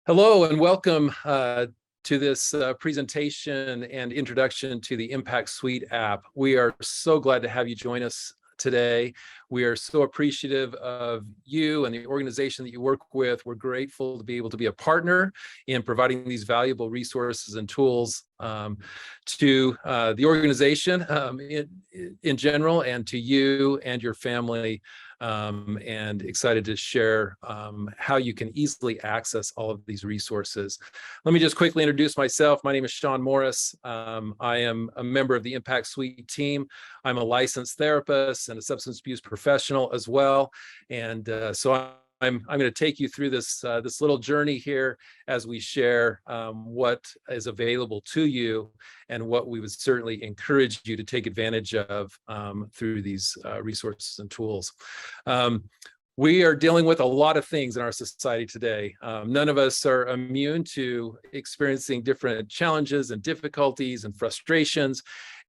Hello and welcome to this presentation and introduction to the Impact Suite app. We are so glad to have you join us today. We are so appreciative of you and the organization that you work with. We're grateful to be able to be a partner in providing these valuable resources and tools to the organization in general, and to you and your family. And excited to share how you can easily access all of these resources. Let me just quickly introduce myself. My name is Sean Morris. I am a member of the Impact Suite team. I'm a licensed therapist and a substance abuse professional as well. And so I'm going to take you through this little journey here as we share what is available to you and what we would certainly encourage you to take advantage of through these resources and tools. We are dealing with a lot of things in our society today. None of us are immune to experiencing different challenges and difficulties and frustrations.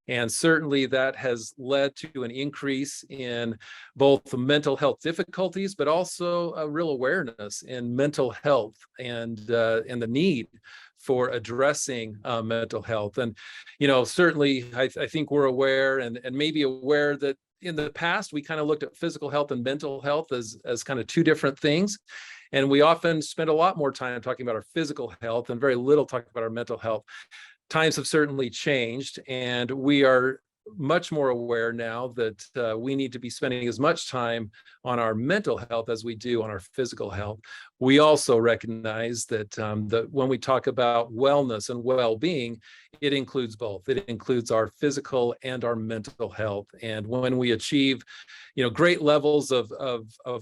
And certainly that has led to an increase in both mental health difficulties, but also a real awareness in mental health and the need for addressing mental health. And, you know, certainly I think we're aware and maybe aware that in the past, we kind of looked at physical health and mental health as kind of two different things. And we often spend a lot more time talking about our physical health and very little talking about our mental health. Times have certainly changed, and we are much more aware now that we need to be spending as much time on our mental health as we do on our physical health. We also recognize that that when we talk about wellness and well-being, it includes both. It includes our physical and our mental health. And when we achieve, great levels of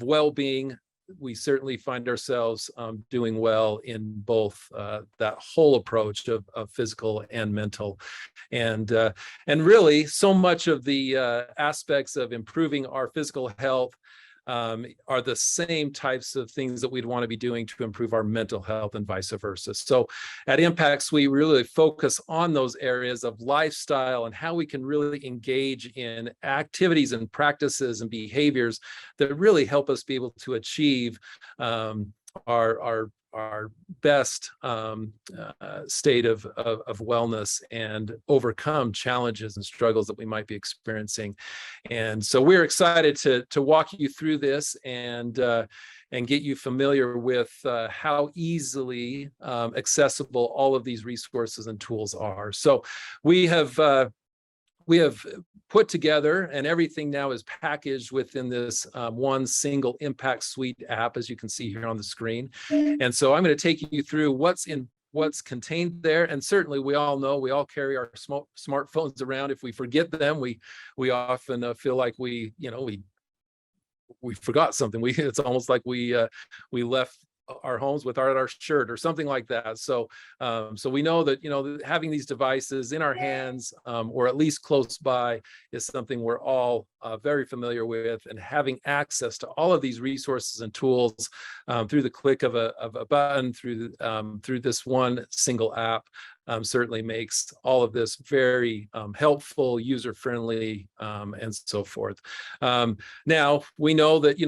well-being, we certainly find ourselves doing well in both that whole approach of physical and mental. And really, so much of the aspects of improving our physical health are the same types of things that we'd want to be doing to improve our mental health and vice versa. So at Impacts, we really focus on those areas of lifestyle and how we can really engage in activities and practices and behaviors that really help us be able to achieve our best state of wellness and overcome challenges and struggles that we might be experiencing. And so we're excited to walk you through this and get you familiar with how easily accessible all of these resources and tools are. So we have put together, and everything now is packaged within this one single Impact Suite app, as you can see here on the screen. And so I'm going to take you through what's contained there. And certainly we all know, we all carry our smartphones around. If we forget them, we often feel like we forgot something. It's almost like we left our homes without our shirt or something like that. So we know that having these devices in our hands or at least close by is something we're all very familiar with, and having access to all of these resources and tools through the click of a button through this one single app certainly makes all of this very helpful, user-friendly, and so forth. Now we know that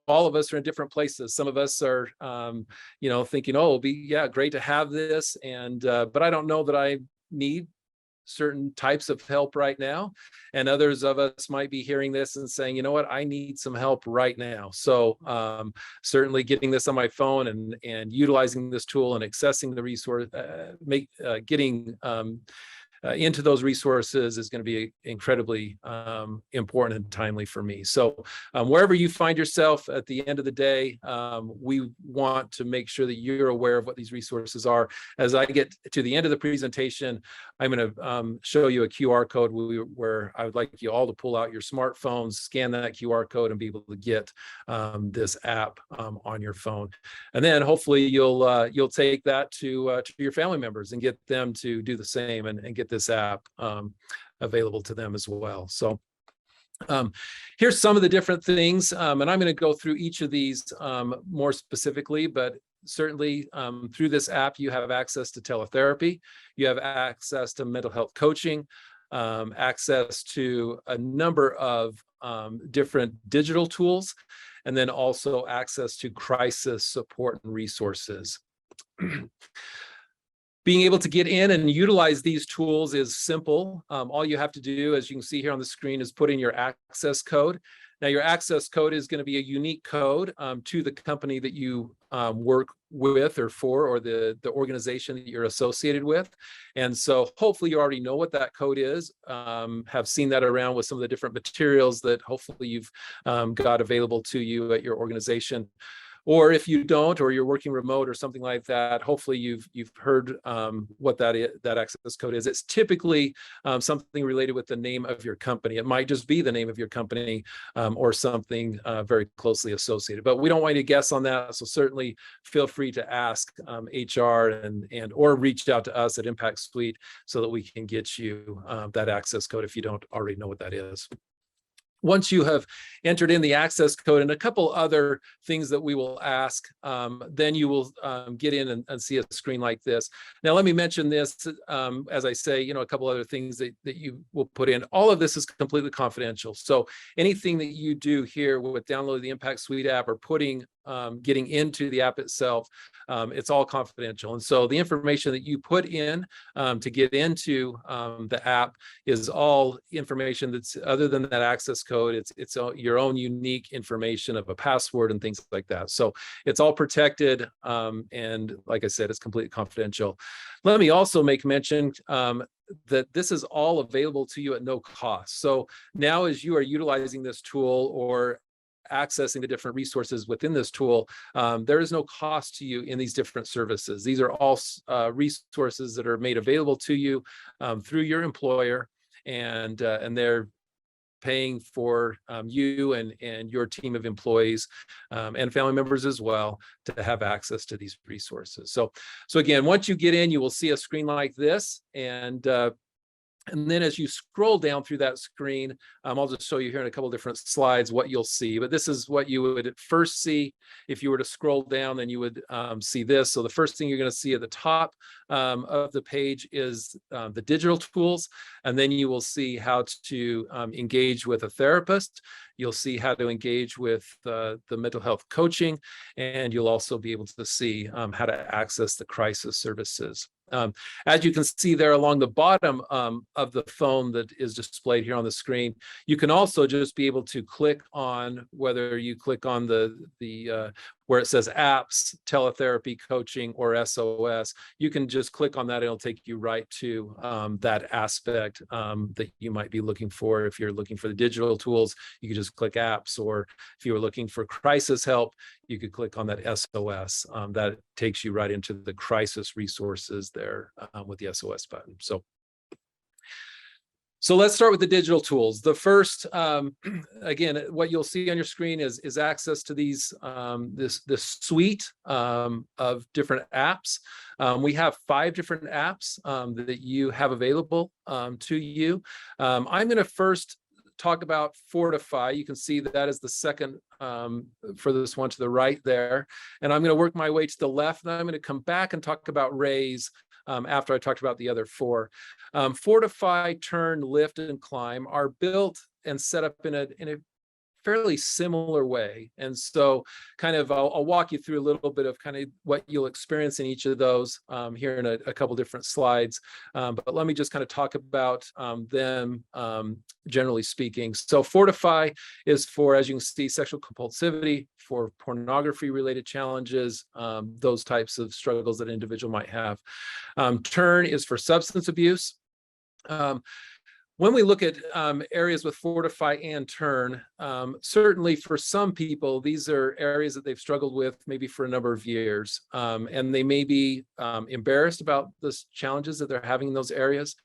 all of us are in different places. Some of us are, thinking, oh, it'll be great to have this, and but I don't know that I need certain types of help right now. And others of us might be hearing this and saying, you know what, I need some help right now. So certainly getting this on my phone and utilizing this tool and accessing the resource, getting into those resources is going to be incredibly important and timely for me. So wherever you find yourself at the end of the day, we want to make sure that you're aware of what these resources are. As I get to the end of the presentation, I'm going to show you a QR code where I would like you all to pull out your smartphones, scan that QR code, and be able to get this app on your phone. And then hopefully you'll take that to your family members and get them to do the same and get this app available to them as well. So here's some of the different things, and I'm going to go through each of these more specifically, but certainly through this app, you have access to teletherapy, you have access to mental health coaching, access to a number of different digital tools, and then also access to crisis support and resources. Being able to get in and utilize these tools is simple. All you have to do, as you can see here on the screen, is put in your access code. Now, your access code is going to be a unique code to the company that you work with or for, or the organization that you're associated with. And so hopefully you already know what that code is, have seen that around with some of the different materials that hopefully you've got available to you at your organization. Or if you don't, or you're working remote or something like that, hopefully you've heard what that access code is. It's typically something related with the name of your company. It might just be the name of your company or something very closely associated. But we don't want you to guess on that. So certainly feel free to ask HR and or reach out to us at Impact Suite so that we can get you that access code if you don't already know what that is. Once you have entered in the access code and a couple other things that we will ask, then you will get in and see a screen like this. Now, let me mention this, as I say, a couple other things that you will put in. All of this is completely confidential. So anything that you do here with downloading the Impact Suite app or getting into the app itself, it's all confidential. And so the information that you put in to get into the app is all information that's other than that access code. It's your own unique information of a password and things like that. So it's all protected. And like I said, it's completely confidential. Let me also make mention that this is all available to you at no cost. So now as you are utilizing this tool or accessing the different resources within this tool, there is no cost to you in these different services. These are all resources that are made available to you through your employer, and they're paying for you and your team of employees and family members as well to have access to these resources. So again, once you get in, you will see a screen like this, and then as you scroll down through that screen, I'll just show you here in a couple different slides what you'll see. But this is what you would first see. If you were to scroll down, then you would see this. So the first thing you're going to see at the top of the page is the digital tools. And then you will see how to engage with a therapist. You'll see how to engage with the mental health coaching. And you'll also be able to see how to access the crisis services. As you can see there along the bottom of the phone that is displayed here on the screen, you can also just be able to click on, whether you click on the where it says apps, teletherapy, coaching, or SOS, you can just click on that. And it'll take you right to that aspect that you might be looking for. If you're looking for the digital tools, you can just click apps, or if you were looking for crisis help, you could click on that SOS. That takes you right into the crisis resources there with the SOS button. So let's start with the digital tools. The first, again, what you'll see on your screen is access to these this suite of different apps. We have 5 different apps that you have available to you. I'm going to first talk about Fortify. You can see that is the second for this one to the right there. And I'm going to work my way to the left, and I'm going to come back and talk about Raise after I talked about the other 4. Fortify, Turn, Lift, and Climb are built and set up in a fairly similar way. And so kind of I'll walk you through a little bit of kind of what you'll experience in each of those here in a couple different slides. But let me just kind of talk about them generally speaking. So Fortify is for, as you can see, sexual compulsivity, for pornography related challenges, those types of struggles that an individual might have. Turn is for substance abuse. When we look at areas with Fortify and Turn, certainly for some people, these are areas that they've struggled with maybe for a number of years, and they may be embarrassed about the challenges that they're having in those areas.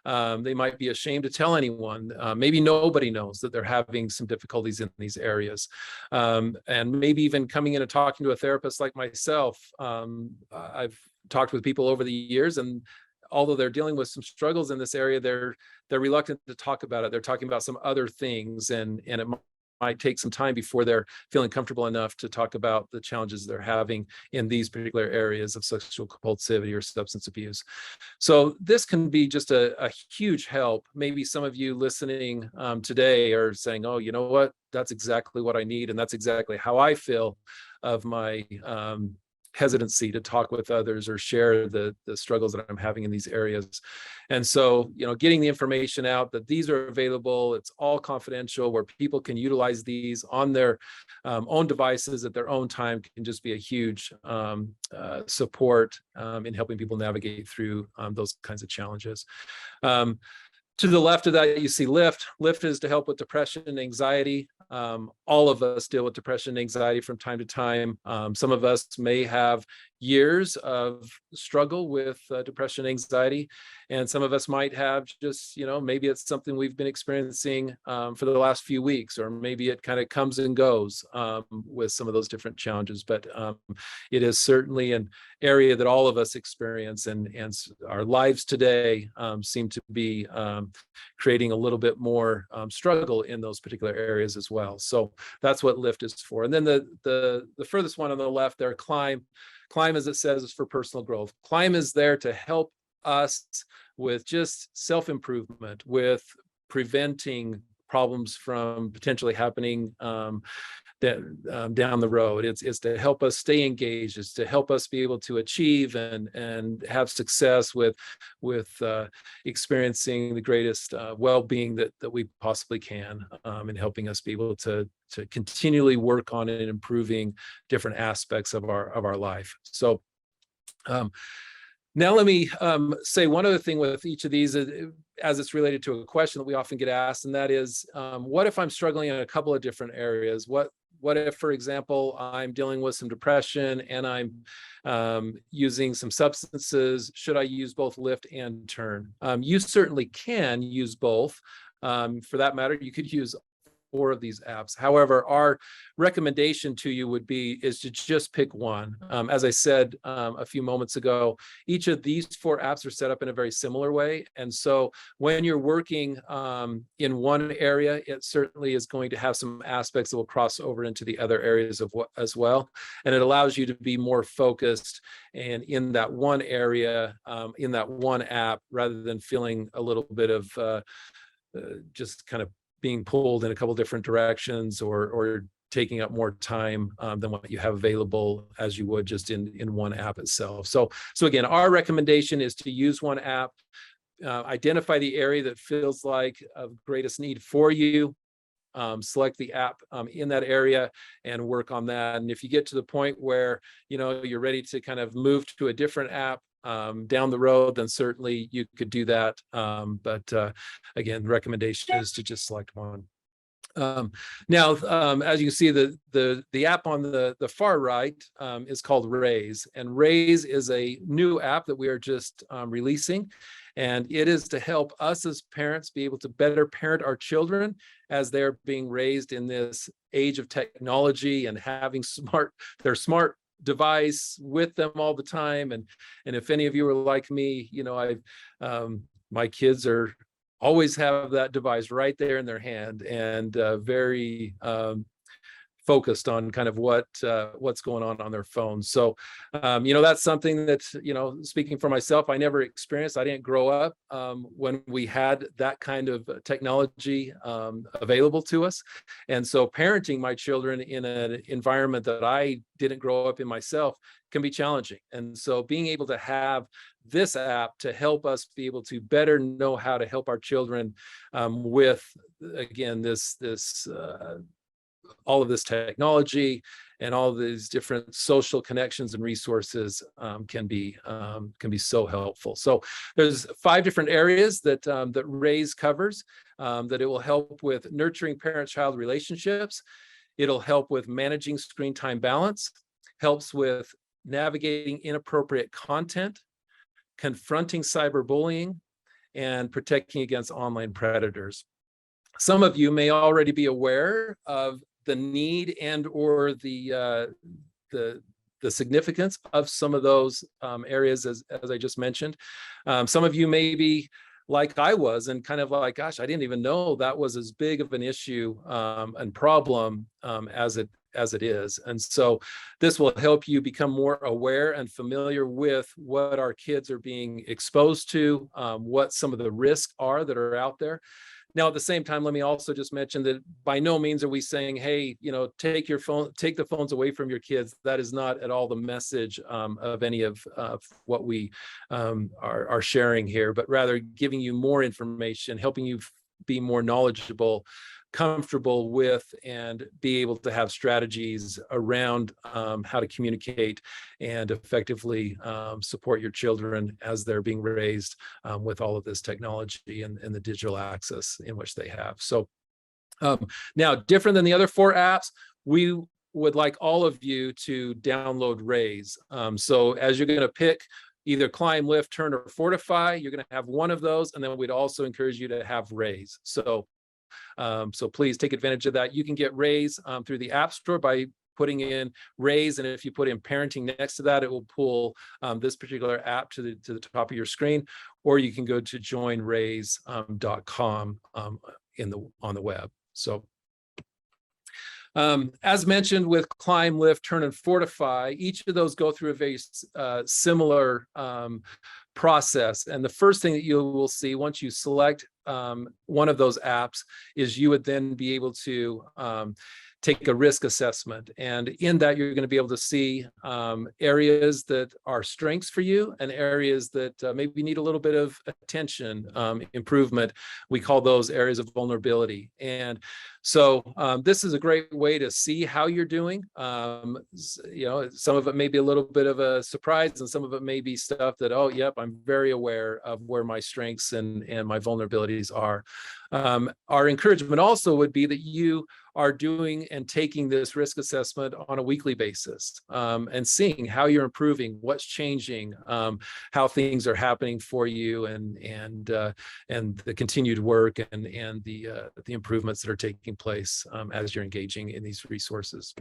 They might be ashamed to tell anyone. Maybe nobody knows that they're having some difficulties in these areas. And maybe even coming in and talking to a therapist like myself. I've talked with people over the years, and although they're dealing with some struggles in this area, they're reluctant to talk about it. They're talking about some other things, and it might take some time before they're feeling comfortable enough to talk about the challenges they're having in these particular areas of sexual compulsivity or substance abuse. So this can be just a huge help. Maybe some of you listening today are saying, oh, you know what? That's exactly what I need, and that's exactly how I feel of my hesitancy to talk with others or share the struggles that I'm having in these areas. And so, getting the information out that these are available, it's all confidential, where people can utilize these on their own devices at their own time, can just be a huge support in helping people navigate through those kinds of challenges. To the left of that, you see Lift. Lift is to help with depression and anxiety. All of us deal with depression and anxiety from time to time. Some of us may have years of struggle with depression and anxiety, and some of us might have just, maybe it's something we've been experiencing for the last few weeks, or maybe it kind of comes and goes with some of those different challenges. But it is certainly an area that all of us experience, and our lives today seem to be creating a little bit more struggle in those particular areas as well. So that's what Lift is for. And then the furthest one on the left there, Climb. Climb, as it says, is for personal growth. Climb is there to help us with just self-improvement, with preventing problems from potentially happening down the road. It's to help us stay engaged. It's to help us be able to achieve and have success with experiencing the greatest well-being that we possibly can, and helping us be able to continually work on and improving different aspects of our life. So now let me say one other thing with each of these, as it's related to a question that we often get asked, and that is, what if I'm struggling in a couple of different areas? What if, for example, I'm dealing with some depression and I'm using some substances? Should I use both Lift and Turn? You certainly can use both. For that matter, you could use 4 of these apps. However, our recommendation to you is to just pick one. As I said a few moments ago, each of these 4 apps are set up in a very similar way. And so when you're working in one area, it certainly is going to have some aspects that will cross over into the other areas as well. And it allows you to be more focused and in that one area, in that one app, rather than feeling a little bit of just kind of being pulled in a couple different directions, or taking up more time than what you have available as you would just in one app itself. So again, our recommendation is to use one app, identify the area that feels like of greatest need for you, select the app in that area and work on that. And if you get to the point where you're ready to kind of move to a different app down the road, then certainly you could do that. But again, the recommendation is to just select one. Now, as you can see, the app on the far right is called Raise, and Raise is a new app that we are just releasing, and it is to help us as parents be able to better parent our children as they're being raised in this age of technology and having their smart device with them all the time. And if any of you are like me, my kids always have that device right there in their hand, and very focused on kind of what's going on their phones. So that's something that, speaking for myself, I never experienced. I didn't grow up when we had that kind of technology available to us. And so parenting my children in an environment that I didn't grow up in myself can be challenging. And so being able to have this app to help us be able to better know how to help our children with, again, this all of this technology and all of these different social connections and resources can be so helpful. So there's 5 different areas that Raise covers, that it will help with nurturing parent-child relationships. It'll help with managing screen time balance, helps with navigating inappropriate content, confronting cyberbullying, and protecting against online predators. Some of you may already be aware of the need and or the significance of some of those areas, as I just mentioned. Some of you may be like I was, and kind of like, gosh, I didn't even know that was as big of an issue and problem as it is. And so this will help you become more aware and familiar with what our kids are being exposed to, what some of the risks are that are out there. Now, at the same time, let me also just mention that by no means are we saying, hey, take the phones away from your kids. That is not at all the message of any of what we are sharing here, but rather giving you more information, helping you be more knowledgeable, comfortable with, and be able to have strategies around how to communicate and effectively support your children as they're being raised with all of this technology and the digital access in which they have. So now, different than the other 4 apps, we would like all of you to download Raise. So as you're going to pick either Climb, Lift, Turn, or Fortify, you're going to have one of those, and then we'd also encourage you to have Raise. So please take advantage of that. You can get Raise through the App Store by putting in Raise, and if you put in parenting next to that, it will pull this particular app to the top of your screen, or you can go to joinraise.com on the web. So as mentioned with Climb, Lift, Turn, and Fortify, each of those go through a very similar process. And the first thing that you will see once you select one of those apps is you would then be able to take a risk assessment. And in that, you're going to be able to see areas that are strengths for you and areas that maybe need a little bit of attention, improvement. We call those areas of vulnerability. And so this is a great way to see how you're doing. Some of it may be a little bit of a surprise, and some of it may be stuff that, oh, yep, I'm very aware of where my strengths and my vulnerabilities are. Our encouragement also would be that you are doing and taking this risk assessment on a weekly basis and seeing how you're improving, what's changing, how things are happening for you, and the continued work and the improvements that are taking place as you're engaging in these resources.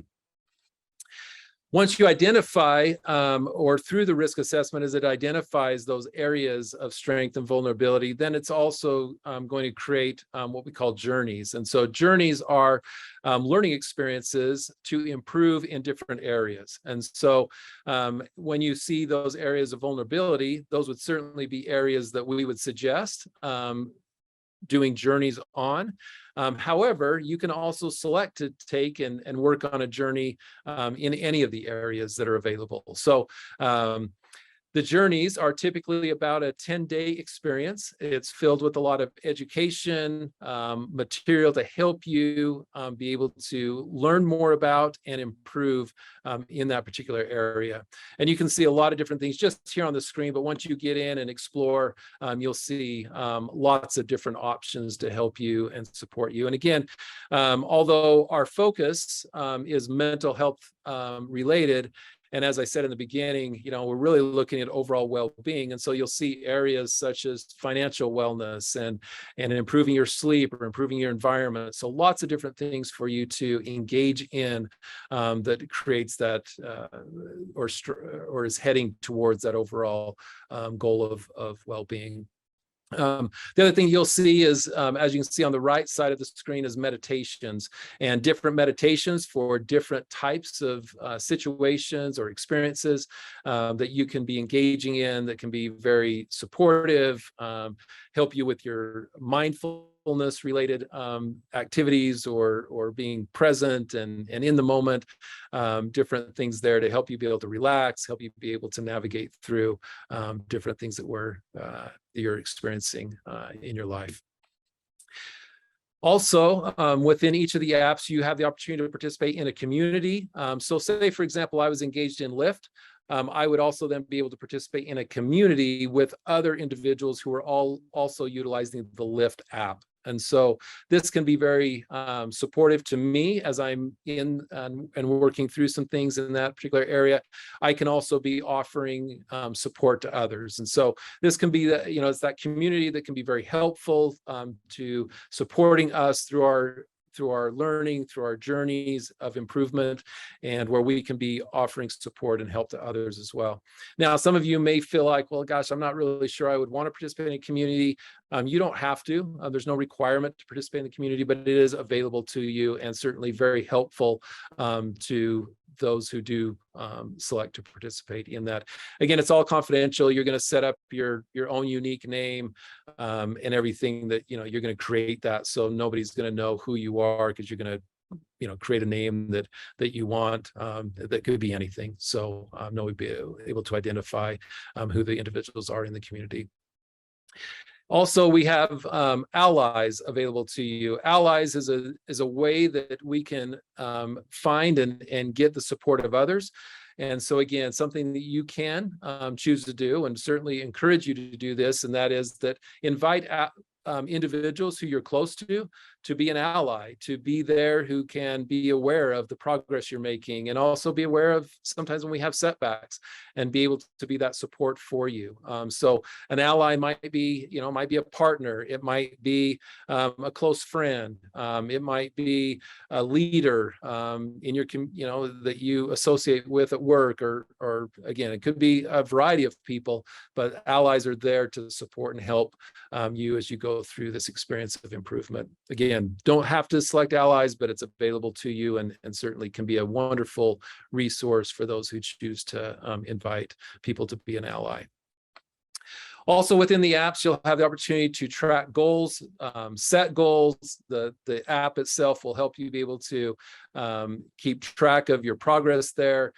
Once you identify, or through the risk assessment, as it identifies those areas of strength and vulnerability, then it's also going to create what we call journeys. And so journeys are learning experiences to improve in different areas. And so when you see those areas of vulnerability, those would certainly be areas that we would suggest doing journeys on. However, you can also select to take and work on a journey in any of the areas that are available. So the journeys are typically about a 10-day experience. It's filled with a lot of education, material to help you be able to learn more about and improve in that particular area. And you can see a lot of different things just here on the screen, but once you get in and explore, you'll see lots of different options to help you and support you. And again, although our focus is mental health related, and as I said in the beginning, we're really looking at overall well-being. And so you'll see areas such as financial wellness and improving your sleep or improving your environment. So lots of different things for you to engage in that creates that or is heading towards that overall goal of well-being. The other thing you'll see is, as you can see on the right side of the screen, is meditations, and different meditations for different types of situations or experiences that you can be engaging in, that can be very supportive, help you with your mindfulness related activities or being present and in the moment, different things there to help you be able to relax, help you be able to navigate through different things that you're experiencing in your life. Also, within each of the apps, you have the opportunity to participate in a community. So say, for example, I was engaged in Lift. I would also then be able to participate in a community with other individuals who are all also utilizing the Lift app. And so this can be very supportive to me as I'm in and working through some things in that particular area. I can also be offering support to others. And so this can be that, it's that community that can be very helpful to supporting us through our learning, through our journeys of improvement, and where we can be offering support and help to others as well. Now, some of you may feel like, well, gosh, I'm not really sure I would want to participate in a community. You don't have to. There's no requirement to participate in the community, but it is available to you and certainly very helpful to those who do select to participate in that. Again, it's all confidential. You're going to set up your own unique name and everything that, you're going to create that. So nobody's going to know who you are, because you're going to create a name that you want, that could be anything. So no, we'd be able to identify who the individuals are in the community. Also, we have allies available to you. Allies is a way that we can find and get the support of others. And so again, something that you can choose to do, and certainly encourage you to do this, and that is that invite individuals who you're close to be an ally, to be there, who can be aware of the progress you're making, and also be aware of sometimes when we have setbacks, and be able to be that support for you. So an ally might be, might be a partner, it might be a close friend, it might be a leader in your, that you associate with at work, or again, it could be a variety of people, but allies are there to support and help you as you go through this experience of improvement. Again, don't have to select allies, but it's available to you, and certainly can be a wonderful resource for those who choose to invite people to be an ally. Also within the apps, you'll have the opportunity to track goals, set goals. The app itself will help you be able to keep track of your progress there,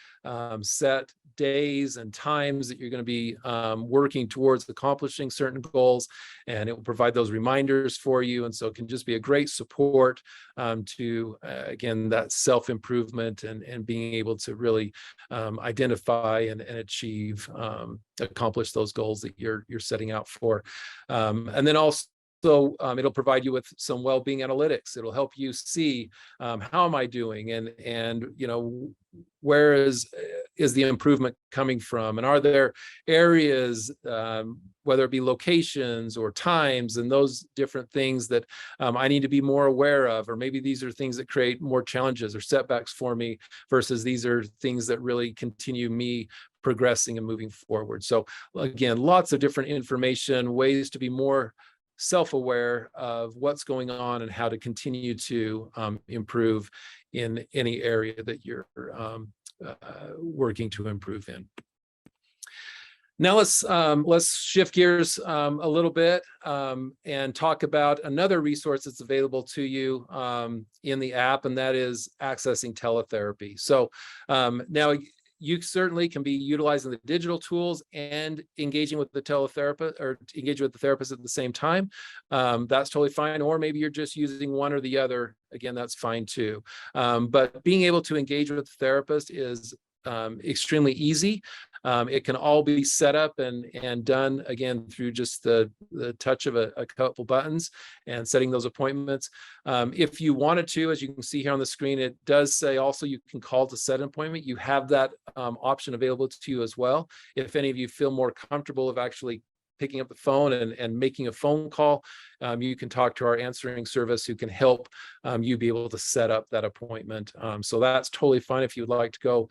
set days and times that you're going to be working towards accomplishing certain goals, and it will provide those reminders for you. And so it can just be a great support to, again, that self-improvement and being able to really identify and achieve, accomplish those goals that you're setting out for. And then also, it'll provide you with some well-being analytics. It'll help you see how am I doing, and where is the improvement coming from, and are there areas, whether it be locations or times and those different things that I need to be more aware of, or maybe these are things that create more challenges or setbacks for me, versus these are things that really continue me progressing and moving forward. So again, lots of different information, ways to be more self-aware of what's going on and how to continue to improve in any area that you're working to improve in. Now let's shift gears a little bit and talk about another resource that's available to you in the app, and that is accessing teletherapy. So now you certainly can be utilizing the digital tools and engaging with the teletherapist, or engaging with the therapist at the same time. That's totally fine. Or maybe you're just using one or the other. Again, that's fine too. But being able to engage with the therapist is extremely easy. It can all be set up and done, again, through just the touch of a couple buttons and setting those appointments. If you wanted to, as you can see here on the screen, it does say also you can call to set an appointment. You have that option available to you as well. If any of you feel more comfortable of actually picking up the phone and making a phone call, you can talk to our answering service, who can help you be able to set up that appointment. So that's totally fine if you would like to go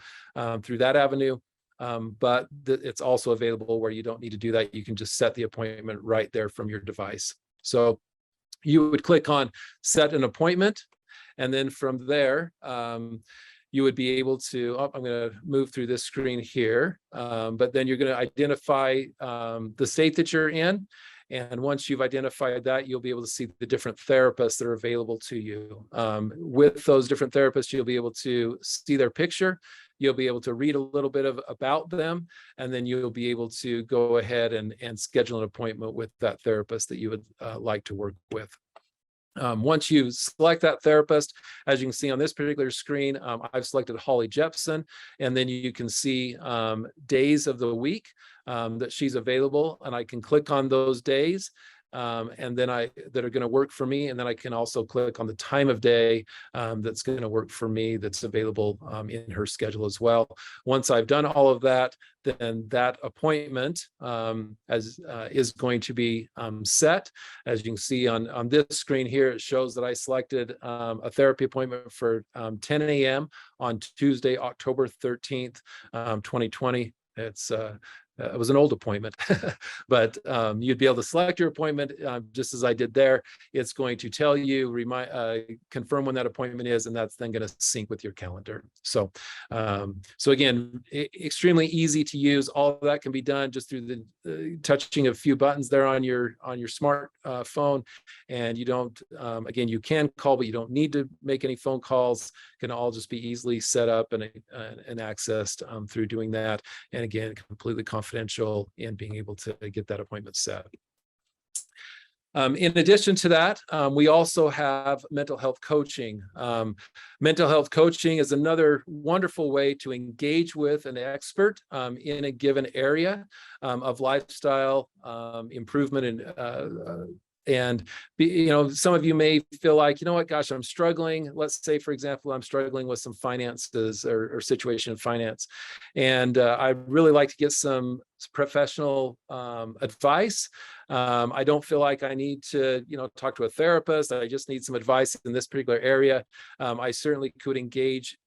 through that avenue. But it's also available where you don't need to do that. You can just set the appointment right there from your device. So you would click on set an appointment, and then from there, you would be able to, I'm going to move through this screen here, but then you're going to identify the state that you're in. And once you've identified that, you'll be able to see the different therapists that are available to you. With those different therapists, you'll be able to see their picture. You'll be able to read a little bit about them, and then you'll be able to go ahead and schedule an appointment with that therapist that you would like to work with. Once you select that therapist, as you can see on this particular screen, I've selected Holly Jepson, and then you can see days of the week that she's available, and I can click on those days and then that are going to work for me, and then I can also click on the time of day that's going to work for me, that's available in her schedule as well. Once I've done all of that, then that appointment is going to be set. As you can see on this screen here, it shows that I selected a therapy appointment for 10 a.m. on Tuesday, October 13th, 2020. It's it was an old appointment, but you'd be able to select your appointment just as I did there. It's going to tell you, confirm when that appointment is, and that's then going to sync with your calendar. So, so again, extremely easy to use. All of that can be done just through the touching a few buttons there on your smart phone, and you don't. Again, you can call, but you don't need to make any phone calls. Can all just be easily set up and accessed through doing that. And again, completely confidential in being able to get that appointment set. In addition to that, we also have mental health coaching. Mental health coaching is another wonderful way to engage with an expert in a given area of lifestyle improvement and some of you may feel like, you know what, gosh, I'm struggling. Let's say, for example, I'm struggling with some finances or situation in finance. And I'd really like to get some professional advice. I don't feel like I need to, talk to a therapist. I just need some advice in this particular area. I certainly could engage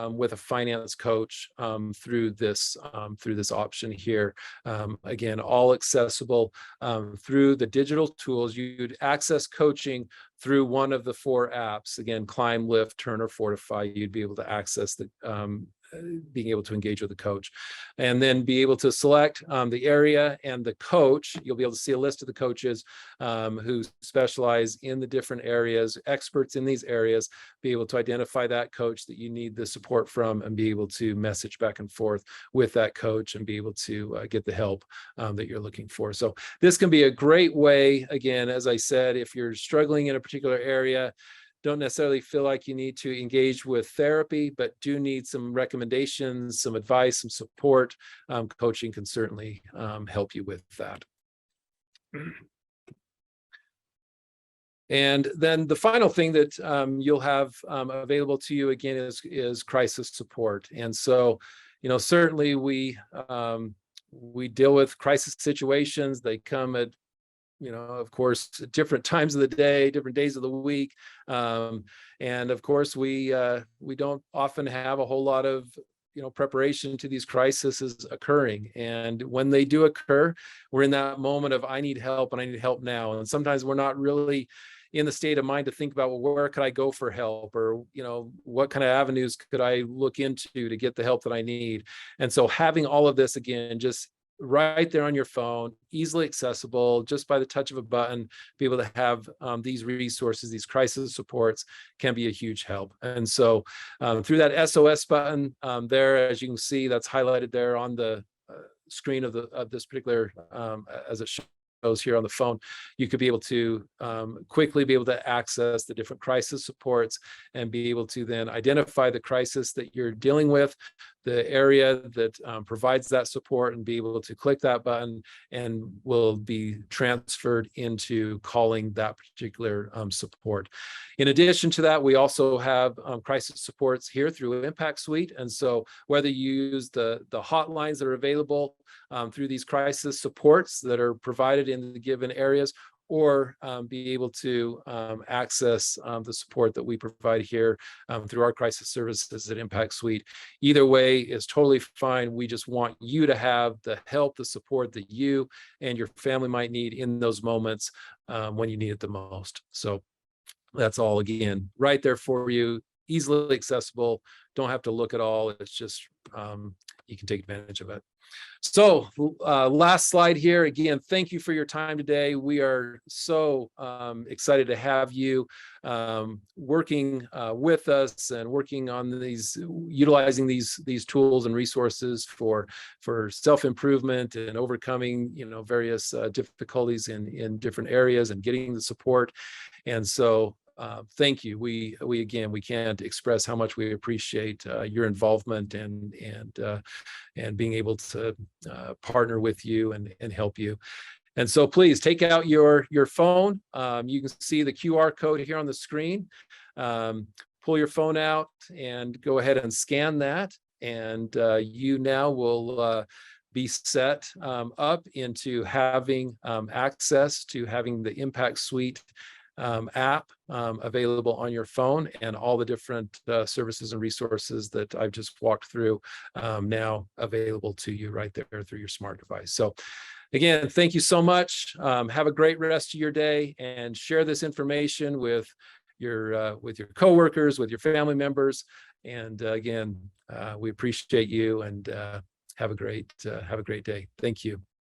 with a finance coach through this option here. Again, all accessible through the digital tools. You'd access coaching through one of the 4 apps. Again, Climb, Lift, Turn, or Fortify. You'd be able to access the being able to engage with the coach, and then be able to select the area and the coach. You'll be able to see a list of the coaches who specialize in the different areas, experts in these areas, be able to identify that coach that you need the support from, and be able to message back and forth with that coach and be able to get the help that you're looking for. So this can be a great way, again, as I said, if you're struggling in a particular area, don't necessarily feel like you need to engage with therapy, but do need some recommendations, some advice, some support. Coaching can certainly help you with that. And then the final thing that you'll have available to you again is crisis support. And so, certainly we deal with crisis situations. They come at of course, different times of the day, different days of the week. And of course, we don't often have a whole lot of, preparation to these crises occurring. And when they do occur, we're in that moment of, I need help and I need help now. And sometimes we're not really in the state of mind to think about, well, where could I go for help? Or, what kind of avenues could I look into to get the help that I need? And so having all of this, again, just right there on your phone, easily accessible, just by the touch of a button, be able to have these resources, these crisis supports can be a huge help. And so through that SOS button there, as you can see, that's highlighted there on the screen of this particular, as it shows here on the phone, you could be able to quickly be able to access the different crisis supports and be able to then identify the crisis that you're dealing with, the area that provides that support, and be able to click that button and will be transferred into calling that particular support. In addition to that, we also have crisis supports here through Impact Suite. And so whether you use the hotlines that are available through these crisis supports that are provided in the given areas, or be able to access the support that we provide here through our crisis services at Impact Suite. Either way is totally fine. We just want you to have the help, the support that you and your family might need in those moments when you need it the most. So that's all, again, right there for you, easily accessible. Don't have to look at all. It's just you can take advantage of it. So last slide here. Again, thank you for your time today. We are so excited to have you working with us and working on utilizing these tools and resources for self-improvement and overcoming, various difficulties in different areas and getting the support. And so thank you. We can't express how much we appreciate your involvement and being able to partner with you and help you. And so please take out your phone. You can see the QR code here on the screen. Pull your phone out and go ahead and scan that. And you now will be set up into having access to having the Impact Suite app available on your phone, and all the different services and resources that I've just walked through now available to you right there through your smart device. So again, thank you so much. Have a great rest of your day, and share this information with your coworkers, with your family members. And again, we appreciate you, and have a great day. Thank you.